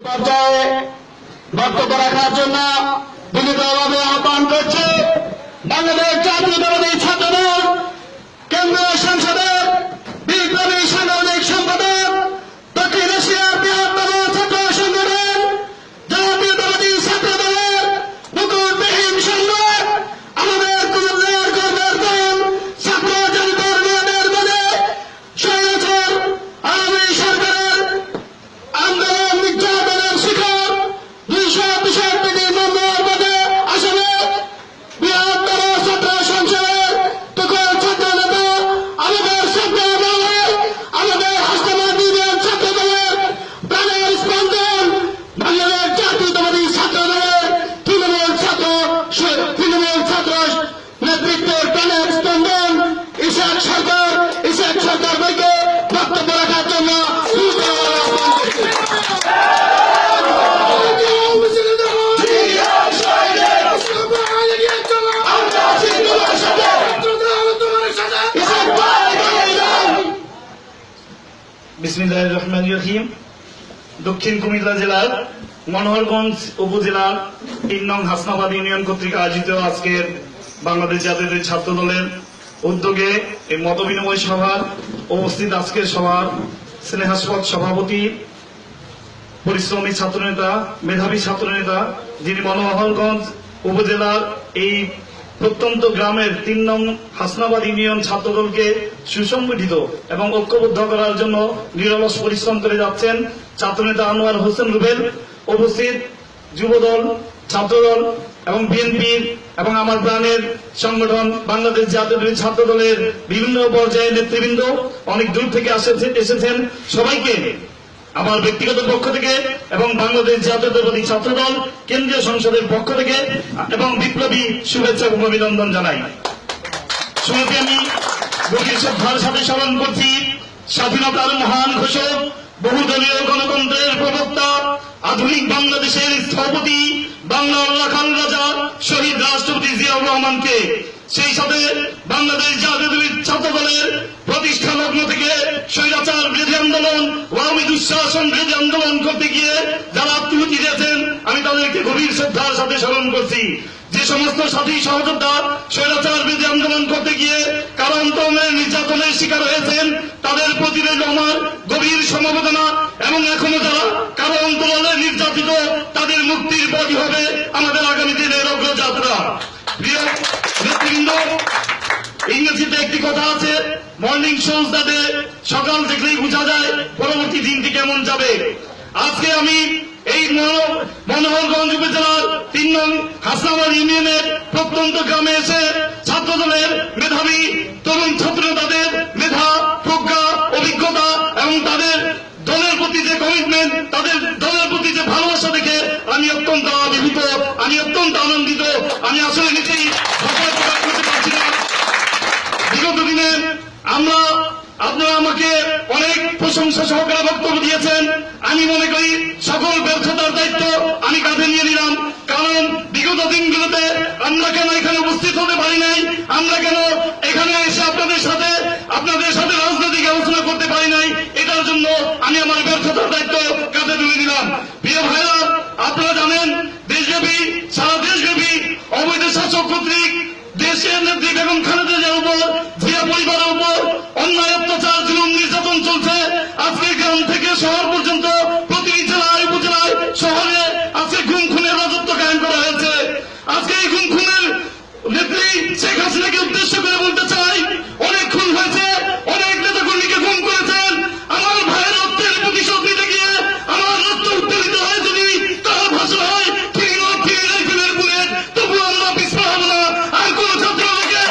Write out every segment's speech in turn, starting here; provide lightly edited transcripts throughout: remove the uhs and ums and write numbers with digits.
পর্যায়ে বক্তব্য রাখার জন্য বিনীতভাবে আহ্বান করছে বাংলাদেশ জাতীয়তাবাদী ছাত্রদল কেন্দ্রীয় সংসদের বিপ্লবী সাংগঠনিক সম্পাদক দক্ষিণ এশিয়ার বৃহত্তম ছাত্র সংগঠন জাতীয়তাবাদী ছাত্রদলের মুকুটবিহীন সংগঠন আমাদের কুমিল্লার গর্বের দল ছাত্র জনতার মেয়েদের বলে স্বৈরাচার আওয়ামী সরকারের আন্দোলন নির্যাতনের শিকার 262টি মামলার মধ্যে আসামে বৃহত্তর ছাত্র সংসদের তখন ছাত্র নেতা আমাদের ছাত্র দলে আমাদের হাসনাবাদ ইউনিয়ন ছাত্র দলের প্রাণের স্পন্দন বাংলাদেশ জাতীয়তাবাদী ছাত্র দলের তৃণমূল ছাত্র নেতৃত্বের প্রাণের স্পন্দন ইশাক সরকার ভাইকে বক্তব্য রাখার জন্য বিসমিল্লাহির রহমানির রহিম। দক্ষিণ কুমিল্লা জেলার মনোহরগঞ্জ উপজেলার ৩ নং হাসনাবাদ ইউনিয়ন কর্তৃক আয়োজিত আজকের বাংলাদেশ জাতীয় ছাত্র দলের উদ্যোগে এই মতবিনিময় সভার উপস্থিত আজকের সভার স্নেহাস্পদ সভাপতি, পরিশ্রমী ছাত্রনেতা, মেধাবী ছাত্রনেতা, যিনি মনোহরগঞ্জ উপজেলার এই প্রত্যন্ত গ্রামের ৩ নং হাসনাবাদ ইউনিয়ন ছাত্রদলকে সুসংগঠিত এবং ঐক্যবদ্ধ করার জন্য নিরলস পরিশ্রম করে যাচ্ছেন ছাত্রনেতা আনোয়ার হোসেন রুবেল। উপস্থিত যুবদল, ছাত্রদল এবং বিএনপির এবং আমার প্রাণের সংগঠন বাংলাদেশ জাতীয় ছাত্র দলের বিভিন্ন পর্যায়ের নেতৃবৃন্দ অনেক দূর থেকে এসেছেন। সবাইকে আমার ব্যক্তিগত পক্ষ থেকে এবং বাংলাদেশ জাতীয়তাবাদী ছাত্রদল কেন্দ্রীয় সংসদের পক্ষ থেকে এবং বিপ্লবী শুভেচ্ছা এবং অভিনন্দন জানাই। শুরুতে আমি গভীর শ্রদ্ধার সাথে স্মরণ করছি স্বাধীনতার মহান ঘোষক, বহুদলীয় গণতন্ত্রের প্রবক্তা, আধুনিক বাংলাদেশের স্থপতি, বাংলার রাখাল রাজা শহীদ রাষ্ট্রপতি জিয়াউর রহমানকে। সেই সাথে বাংলাদেশ জাতীয় ছাত্র দলের প্রতিষ্ঠা লগ্ন থেকে স্বৈরাচার বিরোধী আন্দোলন, আওয়ামী দুঃশাসন বিরোধী আন্দোলন করতে গিয়ে যারা আত্মহুতি দিয়েছেন আমি তাদেরকে গভীর শ্রদ্ধার সাথে স্মরণ করছি। যে সমস্ত সাথী সহযোদ্ধা স্বৈরাচার বিরোধী আন্দোলন করতে গিয়ে কারান্তরের নির্যাতনের শিকার হয়েছেন তাদের প্রতি রইল আমার গভীর সমবেদনা এবং এখনো যারা কারান্তরে নির্যাতিত তাদের মুক্তির পথই হবে আমাদের আগামী দিনের অগ্রযাত্রা। প্রিয় নেতৃবৃন্দ, ইংরেজিতে একটি কথা আছে, মর্নিং শোজ দ্য ডে, সকাল দেখলেই বোঝা যায় পরবর্তী দিনটি কেমন যাবে। আজকে আমি এই মনোহরগঞ্জ উপজেলার ৩ নং হাসনাবাদ ইউনিয়নের প্রত্যন্ত গ্রামে এসে ছাত্র দলের মেধাবী তরুণ ছাত্র তাদের মেধা, প্রজ্ঞা, অভিজ্ঞতা এবং তাদের দলের প্রতি যে কমিটমেন্ট, তাদের দলের প্রতি যে ভালোবাসা দেখে আমি অত্যন্ত আবির্ভূত, আমি অত্যন্ত আনন্দিত। আমি আসলে নিজেই ভাষায় প্রকাশ করতে পারছি না। বিগত দিনে আপনারা আমাকে অনেক প্রশংসা সহকারে বক্তব্য দিয়েছেন। আমি মনে করি সকল ব্যর্থতার দায়িত্ব আমি কাঁধে নিয়ে নিলাম। কারণ বিগত দিনগুলোতে আমরা কেন এখানে উপস্থিত হতে পারি নাই, আমরা কেন এখানে এসে আপনাদের সাথে রাজনৈতিক আলোচনা করতে পারি নাই, এটার জন্য আমি আমার ব্যর্থতার দায়িত্ব কাঁধে তুলে দিলাম। প্রিয় ভাইরা, আপনারা জানেন দেশব্যাপী, সারা দেশব্যাপী অবৈধ শাসক কর্তৃক দেশের নেত্রী বেগম খালেদা জিয়ার উপর, জিয়া পরিবারের উপর অন্যায়, অত্যাচার, জুলুম, নির্যাতন চলছে। আজকে গ্রাম থেকে শহর পর্যন্ত প্রতিটি জেলায়, উপজেলায়, শহরে আজকে গুম খুনের রাজত্ব কায়েম করা হয়েছে। আজকে এই গুম খুনের নেত্রী শেখ হাসিনাকে উদ্দেশ্য করে বলতে চাই, অনেক খুন হয়েছে, অনেক নেতা কর্মীকে গুম করেছেন। আমার ভাইয়ের রক্তের প্রতিশোধ নিতে গিয়ে আমার রক্ত উত্তোলিত হয় যদি তার ভাষা হয় তবু আমরা পিছপা হব না। আর কোন ছাত্রকে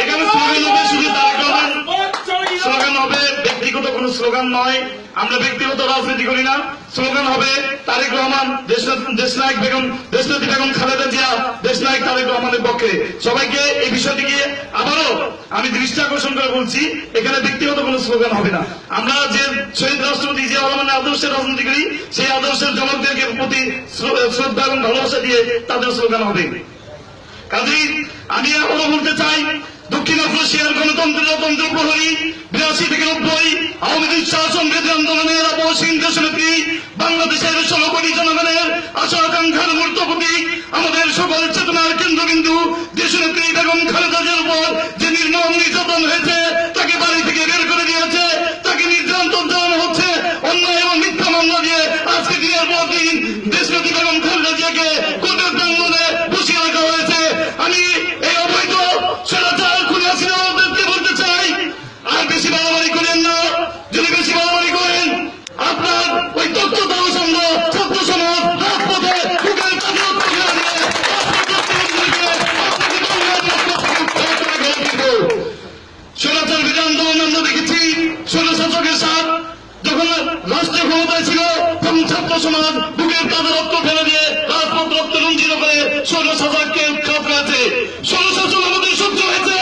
এখানে স্লোগান হবে, ব্যক্তিগত কোন স্লোগান নয়, আমরা ব্যক্তিগত রাজনীতি করি না। স্লোগান হবে তারেক রহমান, দেশনায়ক বেগম, দেশনেত্রী বেগম খালেদা জিয়া, দেশনায়ক তারেক রহমানের পক্ষে। সবাইকে এই বিষয়টিকে আবারও আমি দৃষ্টি আকর্ষণ করে বলছি, এখানে ব্যক্তিগত কোন স্লোগান হবে না। আমরা যে শহীদ রাষ্ট্রপতি জিয়াউর রহমানের আদর্শের রাজনীতি করি, সেই আদর্শের জনকদেরকে প্রতি শ্রদ্ধা এবং ভালোবাসা দিয়ে তাদের স্লোগান হবে। কাজেই আমি এখনো বলতে চাই, দক্ষিণ এশিয়ার গণতন্ত্রের তন্ত্র প্রহরী 82 থেকে 90, আওয়ামী লীগ শাসন বিরোধী আন্দোলনের অবসীম দেশনেত্রী, বাংলাদেশের 16 কোটি জনগণের আশা আকাঙ্ক্ষার মূর্ত প্রতীক, আমাদের সকল চেতনার কেন্দ্রবিন্দু দেশনেত্রী বেগম খালেদা জিয়ার উপর যে নির্মম নির্যাতন হয়েছে, তাকে বাড়ি থেকে বের করে দিয়েছে, তাকে নির্যাতন চালানো হচ্ছে অন্যায় এবং মিথ্যা মামলা দিয়ে। আজকে দিনের পর দিন দেশনেত্রী বেগম খালেদা জিয়াকে কোর্টের প্রাঙ্গণে বসিয়ে রাখা হয়েছে। আমি এই অবৈধ স্বৈরাচার খুনি হাসিনাকে বলতে চাই, আর বেশি বাড়াবাড়ি করেন না। যদি বেশি বাড়াবাড়ি করেন, আপনার ওই তথ্যতা সঙ্গ ছাত্র সমাজ রাজপথে বুকের কাছে স্বৈরাচার বিরোধী আন্দোলন আমরা দেখেছি। স্বৈরশাসকের সাথ যখন রাষ্ট্রীয় ক্ষমতায় ছিল, তখন ছাত্র সমাজ বুকের কাঁধে রক্ত ফেলে দিয়ে রাজপথ রক্ত রঞ্জিত করে স্বৈরশাসককে উৎখাত করেছে। স্বৈরশাসন আমাদের সহ্য হয়েছে,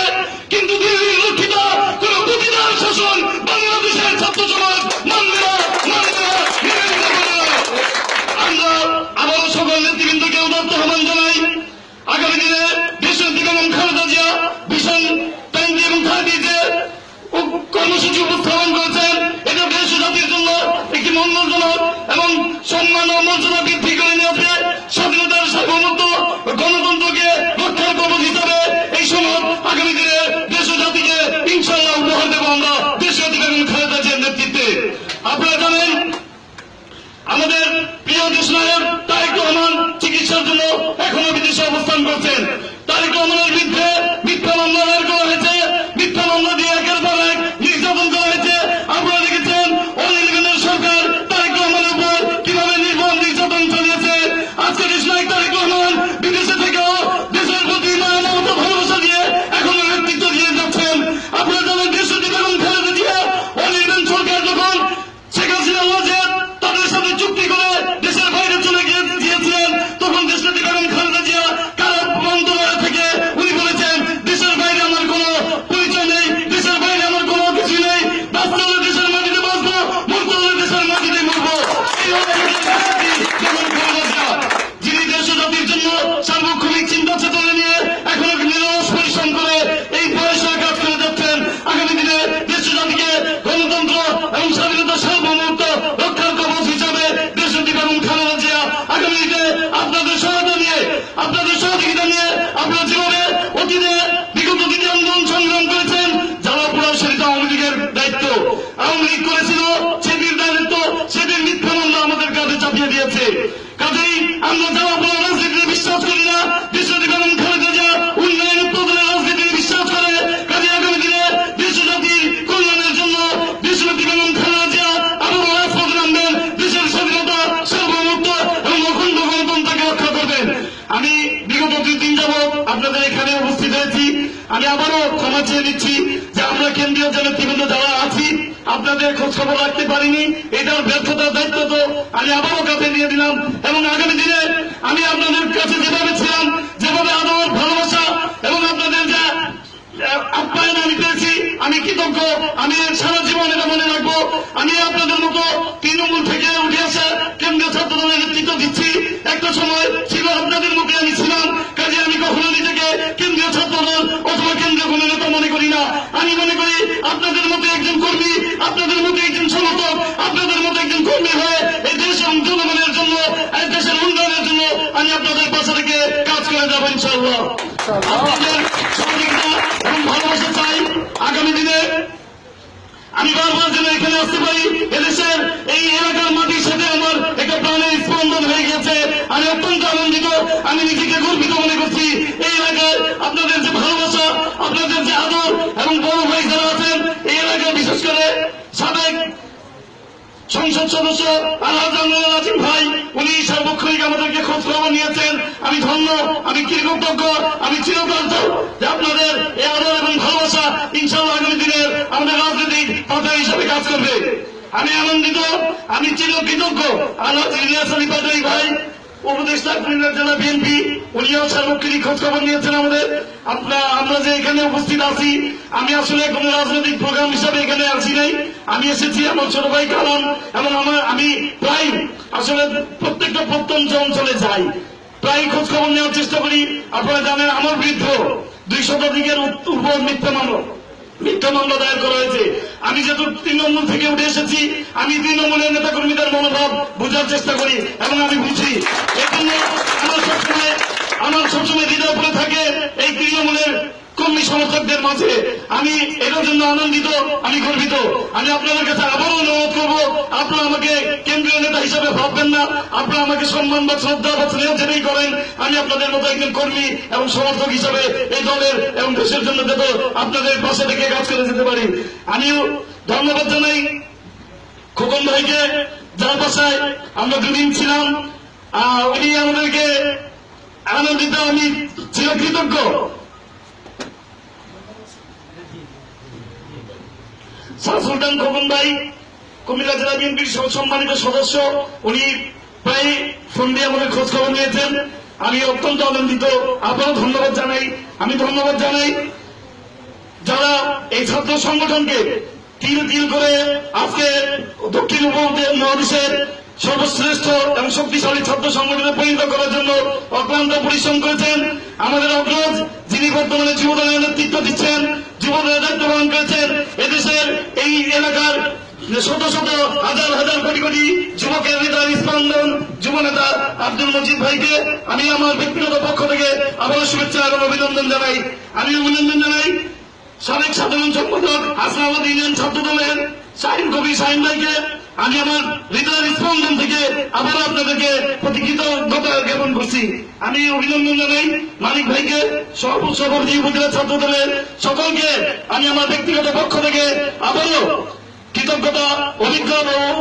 কিন্তু দিল্লির রক্ষিত কোন প্রতিদান শাসন বাংলাদেশের ছাত্র সমাজ মানবে না, মানবে না, মেনে নিতে পারে না। আমরা আবারও সকল নেতৃবৃন্দকে উদাত্ত আহ্বান জানাই, আগামী দিনে দেশনেত্রী বেগম খালেদা জিয়া ভীষণ টাইম এবং থার্টি যে কর্মসূচি উপস্থাপন করেছেন, এটা দেশ ও জাতির জন্য একটি মঙ্গলজনক এবং সম্মান ও মর্যাদা বৃদ্ধি করে নিয়েছে। স্বাধীনতার সার্বভৌমত্ব গণতন্ত্রকে রক্ষার কবচ হিসাবে এই সনদ আগামী দিনে দেশ ও জাতিকে ইনশাআল্লাহ উপহার দেব আমরা দেশনেত্রী বেগম খালেদা জিয়ার নেতৃত্বে। আপনারা জানেন, আমাদের প্রিয় দেশনায়ক তারেক রহমান চিকিৎসার জন্য এখনো বিদেশে অবস্থান করছেন। তারেক রহমানের বিরুদ্ধে মিথ্যা মামলা দায়ের করা হয়েছে, মিথ্যা মামলা দিয়ে একের পর এক নির্যাতন করা হয়েছে। আপনারা দেখেছেন অনির্বাণের সরকার তারেক রহমানের উপর কিভাবে নির্মম নির্যাতন চালিয়েছে। আজকে দেশনায়ক তারেক রহমান বিদেশে থেকেও দেশের প্রতি মায়া মমতা ভালোবাসা দিয়ে এখনো নেতৃত্ব দিয়ে যাচ্ছেন। আপনারা জানেন, দেশনেত্রী বেগম খালেদা জিয়া অনির্বাণ সরকার যখন শেখ হাসিনা তাদের সাথে চুক্তি করে দেশের বাইরে চলে গিয়েছিলেন, তখন দেশনেত্রী বেগম খালেদা জিয়া কারা মন্ত্রণালয় থেকে উনি বলেছেন, দেশের বাইরে আমার কোনো পরিচয় নেই, দেশের বাইরে আমার কোনো কিছু নেই, বাঁচতে হলে দেশের মাটিতে বাঁচবো, মরতে হলে দেশের মাটিতে মরবো। যিনি দেশ ও জাতির জন্য সার্বক্ষণিক চিন্তা চেতনা নিয়ে এখনো নিরলস পরিশ্রম করে এই বয়সে কাজ করে যাচ্ছেন। আগামী দিনে দেশ ও জাতিকে গণতন্ত্র এবং স্বাধীনতা সার্বভৌমত্ব রক্ষার কবচ হিসাবে দেশনেত্রী বেগম খালেদা জিয়া আগামী দিনে আপনাদের সহায়তা নিয়ে, আপনাদের সহযোগিতা নিয়ে, আপনারা যেভাবে অতীতে বিগত দিনে আন্দোলন সংগ্রাম করেছেন, জ্বালা পোড়া সেটা আওয়ামী লীগের দায়িত্ব। আওয়ামী লীগ করেছিল সেটির দায়িত্ব, সেটির মিথ্যা মামলা আমাদের কাঁধে চাপিয়ে দিয়েছে। কাজেই আমরা জ্বালা পোড়া রাজনীতিতে বিশ্বাস করি না। দেশনেত্রী বেগম খালেদা জিয়া উন্নয়ন উৎপাদনের রাজনীতিতে বিশ্বাস করে। কাজে আগামী দিনে দেশ ও জাতির কল্যাণের জন্য দেশনেত্রী বেগম খালেদা জিয়া আবারও রাজপথে নামবেন, দেশের স্বাধীনতা সার্বভৌমত্ব এবং অখণ্ড গণতন্ত্রকে রক্ষা করবেন। আমি বিগত 2 দিন যাবৎ আপনাদের এখানে উপস্থিত হয়েছি। আমি আবারও ক্ষমা চেয়ে নিচ্ছি যে আমরা কেন্দ্রীয় যে নেতৃবৃন্দ যারা আছি আপনাদের খোঁজ খবর রাখতে পারিনি। এটার ব্যর্থতার দায়িত্ব তো আমি আবারও কাঁধে নিয়ে দিলাম, এবং আগামী দিনে আমি আপনাদের কাছে যেভাবে ছিলাম, যেভাবে আদর ভালোবাসা এবং আপনাদের যা আপ্যায়ন আমি পেয়েছি, আমি কৃতজ্ঞ। আমি সারা জীবন এটা মনে রাখবো। আমি আপনাদের মতো তৃণমূল থেকে উঠে আসা কেন্দ্রীয় ছাত্র দলের নেতৃত্ব দিচ্ছি। একটা সময় ছিল আপনাদের মতো আমি ছিলাম। কাজে আমি কখনো নিজেকে কেন্দ্রীয় ছাত্র দল অথবা কেন্দ্রীয় কোনো নেতা মনে করি না। আমি মনে করি আপনাদের মতো একজন কর্মী, আপনাদের মতো একজন সমর্থক, আপনাদের মতো একজন কর্মী হয়ে এই দেশ এবং জনগণের জন্য, এই দেশের উন্নয়নের জন্য আমি আপনাদের পাশে থেকে কাজ করে যাবো ইনশাআল্লাহ। আপনাদের সহযোগিতা এবং ভালোবাসা চাই। আগামী দিনে আমি বারবার যেন এখানে আসতে পারি, এদেশের এই এলাকার মাটির সাথে আমার একটা প্রাণের স্পন্দন হয়ে গেছে। আমি অত্যন্ত আনন্দিত, আমি নিজেকে গর্বিত মনে করছি। এই এলাকায় আপনাদের যে ভালোবাসা, আপনাদের যে আদর এবং বড় ভাই যারা আছেন এই এলাকায়, বিশেষ করে সাবেক সংসদ সদস্য আলহাজ আজিম ভাই, উনি সার্বক্ষণিক আমাদেরকে খোঁজ খবর নিয়েছেন। আমি ধন্য, আমি কৃতজ্ঞ, আমি চিরকাল যে আপনাদের এই আদর এবং ভালোবাসা ইনশাআল্লাহ আগামী দিনের আমাদের রাজনৈতিক পাতা হিসাবে কাজ করবে। আমি আনন্দিত, আমি চিরকৃতজ্ঞ আলহাজ ইলিয়াস আলী পাটোয়ারি ভাই, উপদেষ্টা কুমিল্লা জেলা বিএনপি, উনিও সার্বক্ষণিক খোঁজ খবর নিয়েছেন আমাদের। আমরা যে এখানে উপস্থিত আছি, আমি আসলে কোন রাজনৈতিক প্রোগ্রাম হিসাবে এখানে আসি নাই। আমি এসেছি আমার ছোট ভাই কারণ, এবং আমি প্রায় আসলে প্রত্যেকটা প্রত্যন্ত অঞ্চলে যাই, প্রায় খোঁজ খবর নেওয়ার চেষ্টা করি। আপনারা জানেন আমার বৃদ্ধ 200 উপর মিথ্যা মামলা দায়ের করা হয়েছে। আমি যেহেতু তৃণমূল থেকে উঠে এসেছি, আমি তৃণমূলের নেতা কর্মীদের মনোভাব বোঝার চেষ্টা করি এবং আমি বুঝি। এজন্য আমার সবসময় হৃদয় পড়ে থাকে এই তৃণমূলের কর্মী সমর্থকদের মাঝে। আমি এটার জন্য আনন্দিত, আমি গর্বিত। আমি আপনাদের কাছে আবারও অনুরোধ করবো, আপনারা আমাকে কেন্দ্রীয় নেতা হিসাবে ভাববেন না, আপনারা আমাকে সম্মান বা শ্রদ্ধা বা স্নেহ যেটাই করেন, আমি আপনাদের মতো একজন কর্মী এবং সমর্থক হিসাবে এই দলের এবং দেশের জন্য যাতে আপনাদের পাশে থেকে কাজ করে যেতে পারি। আমিও ধন্যবাদ জানাই খোকন ভাইকে, যার বাসায় আমরা দুদিন ছিলাম। উনি আমাদেরকে আনন্দিত, আমি চিরকৃতজ্ঞ। শাহ সুলতান খোকন ভাই কুমিল্লা জেলা বিএনপির সম্মানিত সদস্য, উনি প্রায় ফোন দিয়ে আমাদের খোঁজ খবর নিয়েছেন। আমি অত্যন্ত আনন্দিত, আপনারও ধন্যবাদ জানাই। আমি ধন্যবাদ জানাই যারা এই ছাত্র সংগঠনকে তিল তিল করে আজকে দক্ষিণ উপমহাদেশের সর্বশ্রেষ্ঠ এবং শক্তিশালী ছাত্র সংগঠনে পরিণত করার জন্য অক্লান্ত পরিশ্রম করেছেন। আমাদের অগ্রজ, যিনি বর্তমানে যুবদলের নেতৃত্ব দিচ্ছেন, যুবদলের দায়িত্ব পালন করেছেন, এদেশের এই এলাকার শত শত হাজার হাজার কোটি কোটি যুবকের নেতার স্পন্দন যুব নেতা আব্দুল মজিদ ভাইকে আমি আমার ব্যক্তিগত পক্ষ থেকে আবারও শুভেচ্ছা এবং অভিনন্দন জানাই। আমি অভিনন্দন জানাই সাবেক সাধারণ সম্পাদক হাসনাবাদ ইউনিয়ন ছাত্র দলের শাহিন কবি শাহিন ভাইকে। আমি আমার হৃদয়ের স্পন্দন থেকে আবার আপনাদেরকে প্রতি কৃতজ্ঞতা জ্ঞাপন করছি। আমি অভিনন্দন জানাই মানিক ভাইকে, সভাপতি উপজেলা ছাত্র দলের সকলকে আমি আমার ব্যক্তিগত পক্ষ থেকে আবারও কৃতজ্ঞতা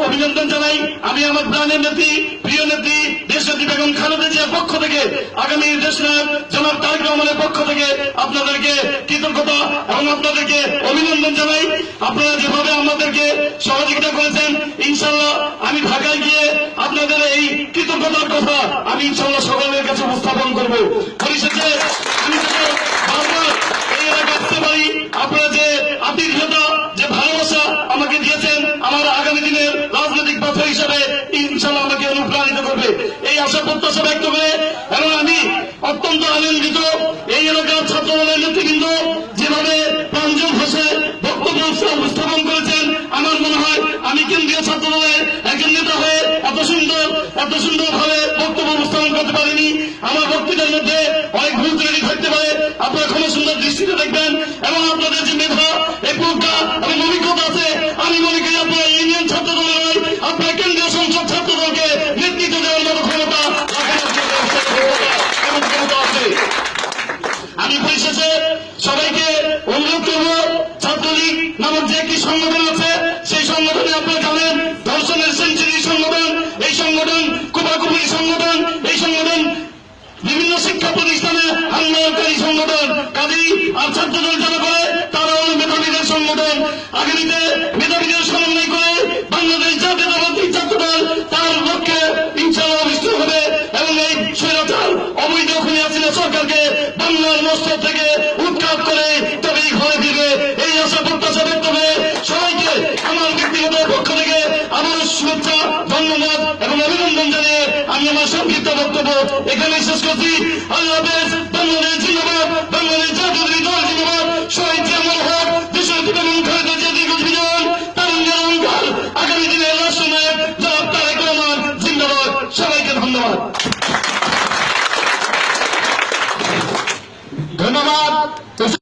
অভিনন্দন জানাই। আমি আমার প্রাণের নেত্রী, প্রিয় নেত্রী, দেশনেত্রী বেগম খালেদা জিয়ার পক্ষ থেকে, আগামী দেশনায়ক জনাব তারেক রহমানের পক্ষ থেকে আপনাদেরকে কৃতজ্ঞতা এবং আপনাদেরকে অভিনন্দন জানাই। আপনারা যেভাবে আমাদেরকে সহযোগিতা করেছেন, ইনশাল্লাহ আমি ঢাকায় গিয়ে আপনাদের এই কৃতজ্ঞতার কথা আমি ইনশাল্লাহ সকলের কাছে উপস্থাপন করব। পরিশেষে আমি বারবার এই এলাকায় আসতে পারি, আপনারা যে আতিথেয়তা, যে ভালোবাসা আমাকে দিয়েছেন, আমার আগামী দিনের রাজনৈতিক পথে হিসাবে ইনশাল্লাহ আমাকে অনুপ্রাণিত করবে, এই আশা প্রত্যাশা ব্যক্ত করে এবং আমি অত্যন্ত আনন্দিত এই এলাকার ছাত্র দলের নেতৃবৃন্দ যেভাবে প্রাঞ্জল ভাষে বক্তব্য উপস্থাপন করেছেন। আমার মনে হয় আমি কেন্দ্রীয় ছাত্র দলের একজন নেতা হয়ে এত সুন্দর ভাবে বক্তব্য উপস্থাপন করতে পারিনি। আমার বক্তৃতার মধ্যে অনেক ভুল ত্রুটি থাকতে পারে, আপনারা ক্ষমা সুন্দর দৃষ্টিতে দেখবেন এবং আপনাদের যে মেধা, এই প্রজ্ঞা এবং অভিজ্ঞতা আছে, আমি মনে করি আপনারা ইউনিয়ন ছাত্র দলের নয়, আপনারা কেন্দ্রীয় সংসদ ছাত্র দলকে নেতৃত্ব দেওয়ার মতো ক্ষমতা এবং ক্ষমতা আছে। আমি পরিশেষে সবাইকে অনুরোধ করব, ছাত্রলীগ নামক যে একটি সংগঠন আছে, সেই সংগঠনে আপনারা জানেন ধর্ষণের সেঞ্চুরি সংগঠন, এই সংগঠন কুপাকুপির সংগঠন, এই সংগঠন বিভিন্ন শিক্ষা প্রতিষ্ঠানে হামলাকারী সংগঠন। কাজেই আর ছাত্রদল যারা করে তারা হল মেধাবীদের সংগঠন। আগামীতে মেধাবীদের সমন্বয় করে বাংলাদেশ জাতীয়তাবাদী ছাত্রদল তার লক্ষ্যে ইনশাআল্লাহ অভিষ্ট হবে এবং এই স্বৈরাচার অবৈধ খুনি হাসিনা সরকারকে বাংলার মস্তক থেকে উৎখাত করে তবেই ঘরে ফিরবে, এই আশা প্রত্যাশা ব্যক্ত করে সবাইকে আমার ব্যক্তিগত পক্ষ থেকে আমার শুভেচ্ছা, ধন্যবাদ এবং অভিনন্দন জানিয়ে আমি আমার সংক্ষিপ্ত বক্তব্য এখানে শেষ করছি। আল্লাহ হাফেজ। বাংলাদেশ জিন্দাবাদ, বাংলাদেশ জাতীয়তাবাদী দল